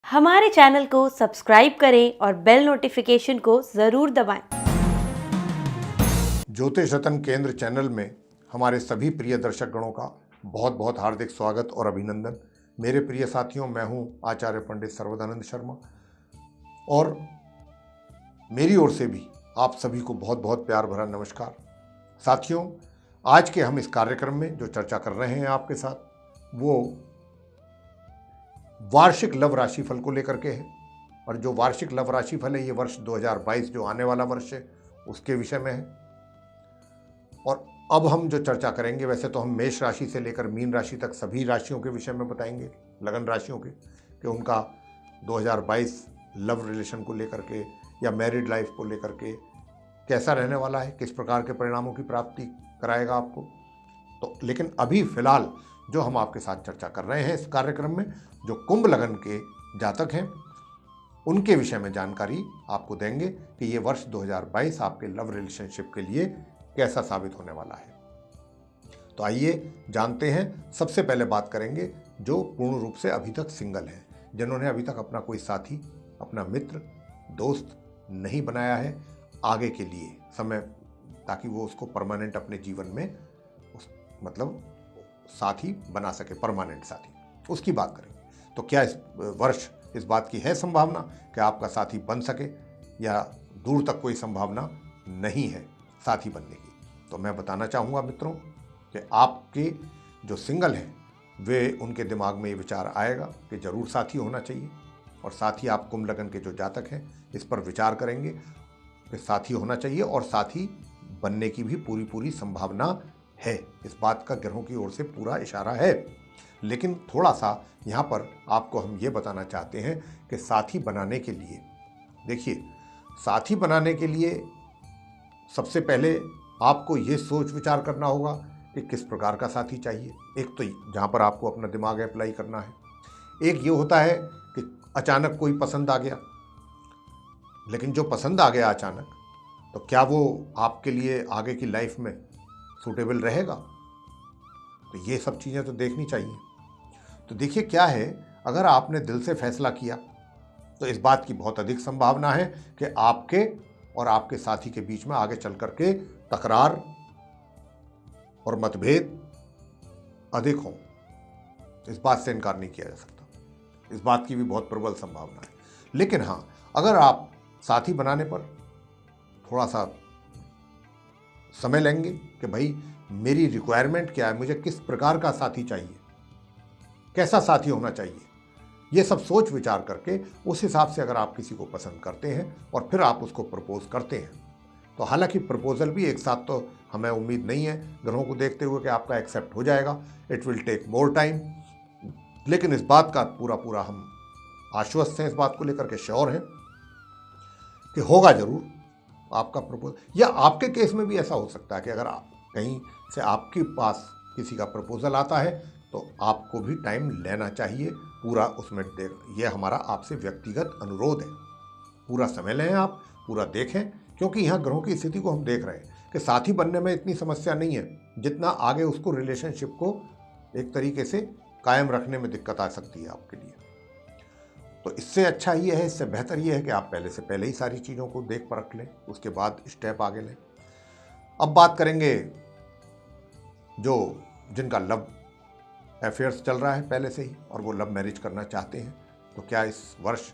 हमारे चैनल को सब्सक्राइब करें और बेल नोटिफिकेशन को ज़रूर दबाएं। ज्योतिष रत्न केंद्र चैनल में हमारे सभी प्रिय दर्शक गणों का बहुत बहुत हार्दिक स्वागत और अभिनंदन। मेरे प्रिय साथियों, मैं हूं आचार्य पंडित सर्वदानंद शर्मा और मेरी ओर से भी आप सभी को बहुत बहुत प्यार भरा नमस्कार। साथियों, आज के हम इस कार्यक्रम में जो चर्चा कर रहे हैं आपके साथ वो वार्षिक लव राशिफल को लेकर के है। और जो वार्षिक लव राशिफल है ये वर्ष 2022 जो आने वाला वर्ष है उसके विषय में है। और अब हम जो चर्चा करेंगे, वैसे तो हम मेष राशि से लेकर मीन राशि तक सभी राशियों के विषय में बताएंगे, लगन राशियों के, कि उनका 2022 लव रिलेशन को लेकर के या मैरिड लाइफ को लेकर के कैसा रहने वाला है, किस प्रकार के परिणामों की प्राप्ति कराएगा आपको। तो लेकिन अभी फिलहाल जो हम आपके साथ चर्चा कर रहे हैं इस कार्यक्रम में, जो कुंभ लगन के जातक हैं उनके विषय में जानकारी आपको देंगे कि ये वर्ष 2022 आपके लव रिलेशनशिप के लिए कैसा साबित होने वाला है। तो आइए जानते हैं। सबसे पहले बात करेंगे जो पूर्ण रूप से अभी तक सिंगल हैं, जिन्होंने अभी तक अपना कोई साथी, अपना मित्र, दोस्त नहीं बनाया है आगे के लिए समय, ताकि वो उसको परमानेंट अपने जीवन में मतलब साथी बना सके, परमानेंट साथी, उसकी बात करेंगे। तो क्या इस वर्ष इस बात की है संभावना कि आपका साथी बन सके, या दूर तक कोई संभावना नहीं है साथी बनने की? तो मैं बताना चाहूँगा मित्रों कि आपके जो सिंगल हैं वे, उनके दिमाग में ये विचार आएगा कि जरूर साथी होना चाहिए। और साथ ही आप कुंभ लगन के जो जातक हैं इस पर विचार करेंगे कि साथी होना चाहिए और साथी बनने की भी पूरी संभावना है। इस बात का ग्रहों की ओर से पूरा इशारा है। लेकिन थोड़ा सा यहाँ पर आपको हम ये बताना चाहते हैं कि साथी बनाने के लिए, देखिए, साथी बनाने के लिए सबसे पहले आपको ये सोच विचार करना होगा कि किस प्रकार का साथी चाहिए। एक तो जहाँ पर आपको अपना दिमाग अप्लाई करना है, एक ये होता है कि अचानक कोई पसंद आ गया। लेकिन जो पसंद आ गया अचानक, तो क्या वो आपके लिए आगे की लाइफ में सूटेबल रहेगा? तो ये सब चीज़ें तो देखनी चाहिए। तो देखिए क्या है, अगर आपने दिल से फैसला किया तो इस बात की बहुत अधिक संभावना है कि आपके और आपके साथी के बीच में आगे चल करके तकरार और मतभेद अधिक हों। इस बात से इनकार नहीं किया जा सकता, इस बात की भी बहुत प्रबल संभावना है। लेकिन हाँ, अगर आप साथी बनाने पर थोड़ा सा समय लेंगे कि भाई मेरी रिक्वायरमेंट क्या है, मुझे किस प्रकार का साथी चाहिए, कैसा साथी होना चाहिए, ये सब सोच विचार करके उस हिसाब से अगर आप किसी को पसंद करते हैं और फिर आप उसको प्रपोज करते हैं, तो हालांकि प्रपोजल भी एक साथ तो हमें उम्मीद नहीं है ग्रहों को देखते हुए कि आपका एक्सेप्ट हो जाएगा। It will take more time. लेकिन इस बात का पूरा हम आश्वस्त हैं, इस बात को लेकर के श्योर हैं कि होगा जरूर आपका प्रपोज। या आपके केस में भी ऐसा हो सकता है कि अगर कहीं से आपके पास किसी का प्रपोजल आता है तो आपको भी टाइम लेना चाहिए पूरा उसमें ये हमारा आपसे व्यक्तिगत अनुरोध है। पूरा समय लें, आप पूरा देखें, क्योंकि यहाँ ग्रहों की स्थिति को हम देख रहे हैं कि साथी बनने में इतनी समस्या नहीं है जितना आगे उसको रिलेशनशिप को एक तरीके से कायम रखने में दिक्कत आ सकती है आपके लिए। तो इससे अच्छा ये है, इससे बेहतर ये है कि आप पहले से पहले ही सारी चीज़ों को देख परख लें, उसके बाद स्टेप आगे लें। अब बात करेंगे जो जिनका लव अफेयर्स चल रहा है पहले से ही और वो लव मैरिज करना चाहते हैं, तो क्या इस वर्ष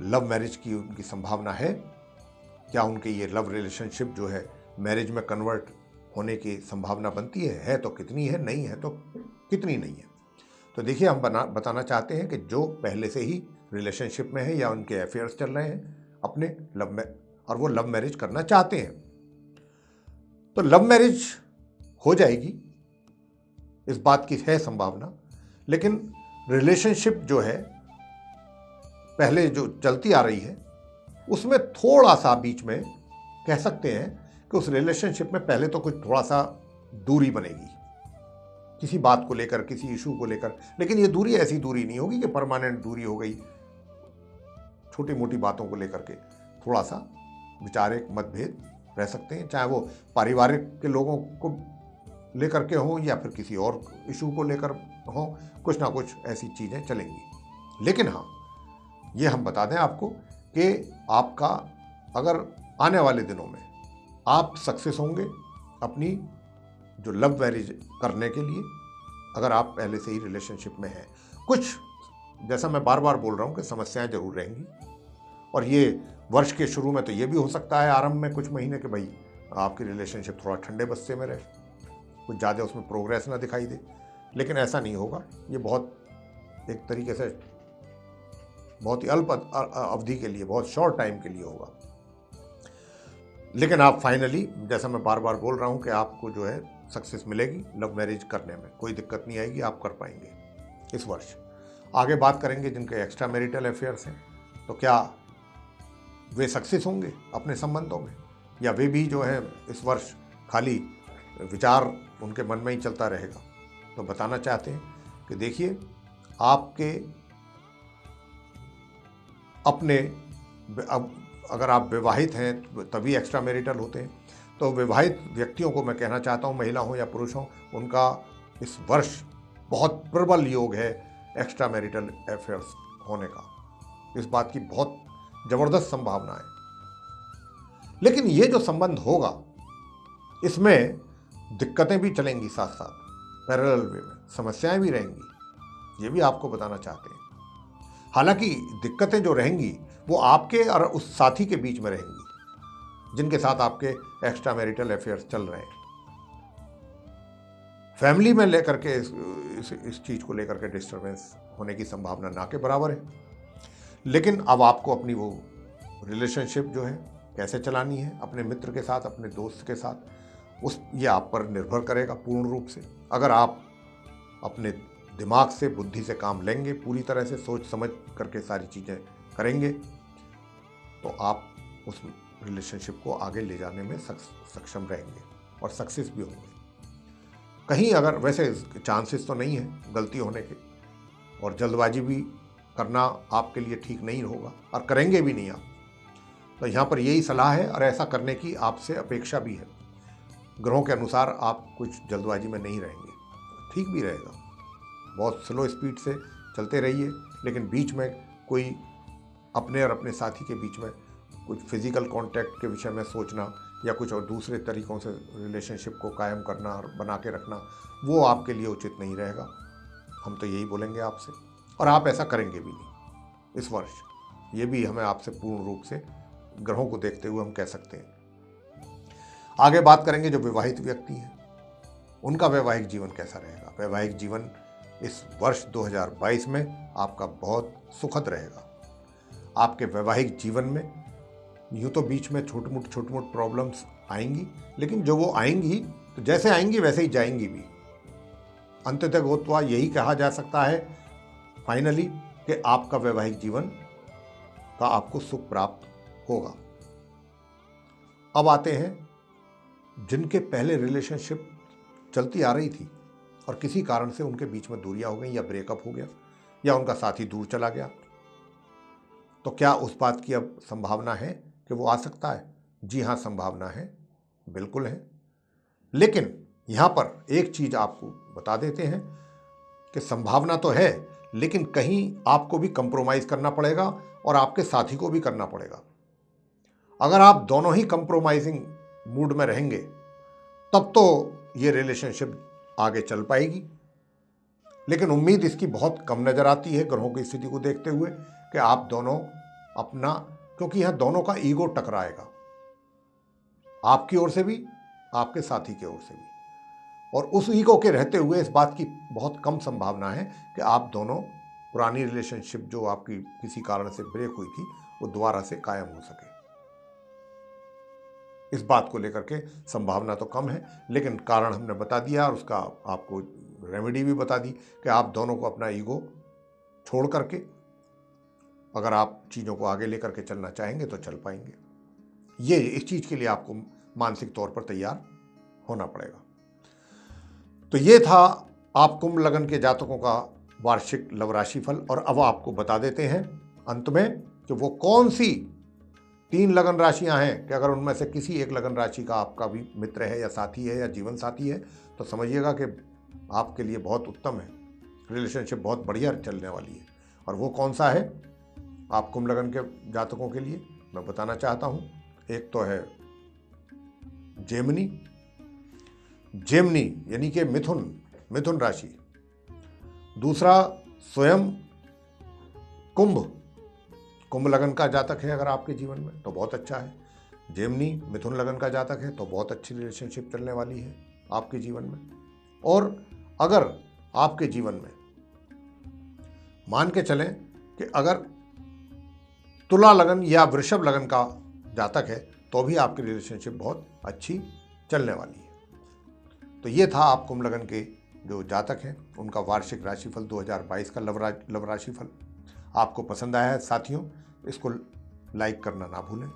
लव मैरिज की उनकी संभावना है? क्या उनके ये लव रिलेशनशिप जो है मैरिज में कन्वर्ट होने की संभावना बनती है तो कितनी है, नहीं है तो कितनी नहीं है? तो देखिए, हम बताना चाहते हैं कि जो पहले से ही रिलेशनशिप में है या उनके अफेयर्स चल रहे हैं अपने लव में और वो लव मैरिज करना चाहते हैं, तो लव मैरिज हो जाएगी, इस बात की है संभावना। लेकिन रिलेशनशिप जो है पहले जो चलती आ रही है उसमें थोड़ा सा बीच में कह सकते हैं कि उस रिलेशनशिप में पहले तो कुछ थोड़ा सा दूरी बनेगी किसी बात को लेकर, किसी इशू को लेकर। लेकिन ये दूरी ऐसी दूरी नहीं होगी कि परमानेंट दूरी हो गई। छोटी मोटी बातों को लेकर के थोड़ा सा विचारिक मतभेद रह सकते हैं, चाहे वो पारिवारिक के लोगों को लेकर के हों या फिर किसी और इशू को लेकर हों, कुछ ना कुछ ऐसी चीज़ें चलेंगी। लेकिन हाँ, ये हम बता दें आपको कि आपका अगर आने वाले दिनों में आप सक्सेस होंगे अपनी जो लव मैरिज करने के लिए, अगर आप पहले से ही रिलेशनशिप में हैं। कुछ, जैसा मैं बार बार बोल रहा हूँ कि समस्याएं जरूर रहेंगी, और ये वर्ष के शुरू में तो ये भी हो सकता है आरंभ में कुछ महीने के भाई आपकी रिलेशनशिप थोड़ा ठंडे बस्ते में रहे, कुछ ज़्यादा उसमें प्रोग्रेस ना दिखाई दे, लेकिन ऐसा नहीं होगा। ये बहुत एक तरीके से बहुत ही अल्प अवधि के लिए, बहुत शॉर्ट टाइम के लिए होगा। लेकिन आप फाइनली, जैसा मैं बार बार बोल रहा हूँ कि आपको जो है सक्सेस मिलेगी लव मैरिज करने में, कोई दिक्कत नहीं आएगी, आप कर पाएंगे इस वर्ष। आगे बात करेंगे जिनके एक्स्ट्रा मैरिटल अफेयर्स हैं, तो क्या वे सक्सेस होंगे अपने संबंधों में, या वे भी जो है इस वर्ष खाली विचार उनके मन में ही चलता रहेगा। तो बताना चाहते हैं कि देखिए, आपके अपने, अब अगर आप विवाहित हैं तभी एक्स्ट्रा मैरिटल होते हैं, तो विवाहित व्यक्तियों को मैं कहना चाहता हूं, महिला हो या पुरुष हो, उनका इस वर्ष बहुत प्रबल योग है एक्स्ट्रा मैरिटल अफेयर्स होने का। इस बात की बहुत जबरदस्त संभावना है। लेकिन ये जो संबंध होगा इसमें दिक्कतें भी चलेंगी, साथ साथ पैरेलल वे में समस्याएं भी रहेंगी, ये भी आपको बताना चाहते हैं। हालांकि दिक्कतें जो रहेंगी वो आपके और उस साथी के बीच में रहेंगी जिनके साथ आपके एक्स्ट्रा मैरिटल अफेयर्स चल रहे हैं। फैमिली में लेकर के इस चीज को लेकर के डिस्टर्बेंस होने की संभावना ना के बराबर है। लेकिन अब आपको अपनी वो रिलेशनशिप जो है कैसे चलानी है अपने मित्र के साथ, अपने दोस्त के साथ, ये आप पर निर्भर करेगा पूर्ण रूप से। अगर आप अपने दिमाग से, बुद्धि से काम लेंगे, पूरी तरह से सोच समझ करके सारी चीज़ें करेंगे, तो आप उस रिलेशनशिप को आगे ले जाने में सक्षम रहेंगे और सक्सेस भी होंगे। कहीं अगर, वैसे चांसेस तो नहीं है गलती होने के, और जल्दबाजी भी करना आपके लिए ठीक नहीं होगा और करेंगे भी नहीं आप। तो यहाँ पर यही सलाह है और ऐसा करने की आपसे अपेक्षा भी है। ग्रहों के अनुसार आप कुछ जल्दबाजी में नहीं रहेंगे, ठीक भी रहेगा। बहुत स्लो स्पीड से चलते रहिए, लेकिन बीच में कोई अपने और अपने साथी के बीच में कुछ फिजिकल कांटेक्ट के विषय में सोचना या कुछ और दूसरे तरीकों से रिलेशनशिप को कायम करना और बना के रखना, वो आपके लिए उचित नहीं रहेगा। हम तो यही बोलेंगे आपसे, और आप ऐसा करेंगे भी नहीं इस वर्ष। ये भी हमें आपसे पूर्ण रूप से ग्रहों को देखते हुए हम कह सकते हैं। आगे बात करेंगे जो विवाहित व्यक्ति हैं, उनका वैवाहिक जीवन कैसा रहेगा। वैवाहिक जीवन इस वर्ष 2022 में आपका बहुत सुखद रहेगा। आपके वैवाहिक जीवन में यूँ तो बीच में छोट मोट प्रॉब्लम्स आएंगी, लेकिन जो वो आएंगी तो जैसे आएंगी वैसे ही जाएंगी भी। अंततः गोत्वा यही कहा जा सकता है फाइनली कि आपका वैवाहिक जीवन का आपको सुख प्राप्त होगा। अब आते हैं जिनके पहले रिलेशनशिप चलती आ रही थी और किसी कारण से उनके बीच में दूरियां हो गई या ब्रेकअप हो गया या उनका साथी दूर चला गया, तो क्या उस बात की अब संभावना है कि वो आ सकता है? जी हाँ, संभावना है, बिल्कुल है। लेकिन यहाँ पर एक चीज आपको बता देते हैं कि संभावना तो है, लेकिन कहीं आपको भी कंप्रोमाइज करना पड़ेगा और आपके साथी को भी करना पड़ेगा। अगर आप दोनों ही कंप्रोमाइजिंग मूड में रहेंगे तब तो ये रिलेशनशिप आगे चल पाएगी, लेकिन उम्मीद इसकी बहुत कम नजर आती है ग्रहों की स्थिति को देखते हुए कि आप दोनों अपना, क्योंकि यहां दोनों का ईगो टकराएगा, आपकी ओर से भी, आपके साथी की ओर से भी, और उस ईगो के रहते हुए इस बात की बहुत कम संभावना है कि आप दोनों पुरानी रिलेशनशिप जो आपकी किसी कारण से ब्रेक हुई थी वो दोबारा से कायम हो सके। इस बात को लेकर के संभावना तो कम है, लेकिन कारण हमने बता दिया और उसका आपको रेमेडी भी बता दी कि आप दोनों को अपना ईगो छोड़ करके अगर आप चीज़ों को आगे लेकर के चलना चाहेंगे तो चल पाएंगे। ये इस चीज़ के लिए आपको मानसिक तौर पर तैयार होना पड़ेगा। तो ये था आप कुंभ लगन के जातकों का वार्षिक लव राशिफल, और अब आपको बता देते हैं अंत में कि वो कौन सी 3 लगन राशियां हैं कि अगर उनमें से किसी एक लगन राशि का आपका भी मित्र है या साथी है या जीवन साथी है तो समझिएगा कि आपके लिए बहुत उत्तम है, रिलेशनशिप बहुत बढ़िया चलने वाली है। और वो कौन सा है आप कुंभ लगन के जातकों के लिए मैं बताना चाहता हूँ। एक तो है जेमिनी, जेमिनी यानी कि मिथुन राशि। दूसरा स्वयं कुंभ लगन का जातक है अगर आपके जीवन में तो बहुत अच्छा है। जेमिनी मिथुन लगन का जातक है तो बहुत अच्छी रिलेशनशिप चलने वाली है आपके जीवन में। और अगर आपके जीवन में मान के चलें कि अगर तुला लगन या वृषभ लगन का जातक है तो भी आपकी रिलेशनशिप बहुत अच्छी चलने वाली है। तो ये था आप कुंभ लगन के जो जातक हैं उनका वार्षिक राशिफल 2022 का लव राशिफल। आपको पसंद आया है साथियों, इसको लाइक करना ना भूलें,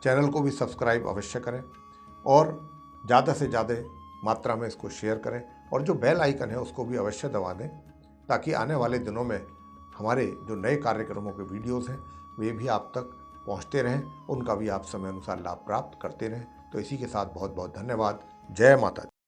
चैनल को भी सब्सक्राइब अवश्य करें और ज़्यादा से ज़्यादा मात्रा में इसको शेयर करें और जो बेल आइकन है उसको भी अवश्य दबा दें ताकि आने वाले दिनों में हमारे जो नए कार्यक्रमों के वीडियोस हैं वे भी आप तक पहुंचते रहें, उनका भी आप समय अनुसार लाभ प्राप्त करते रहें। तो इसी के साथ बहुत बहुत धन्यवाद। जय माता दी।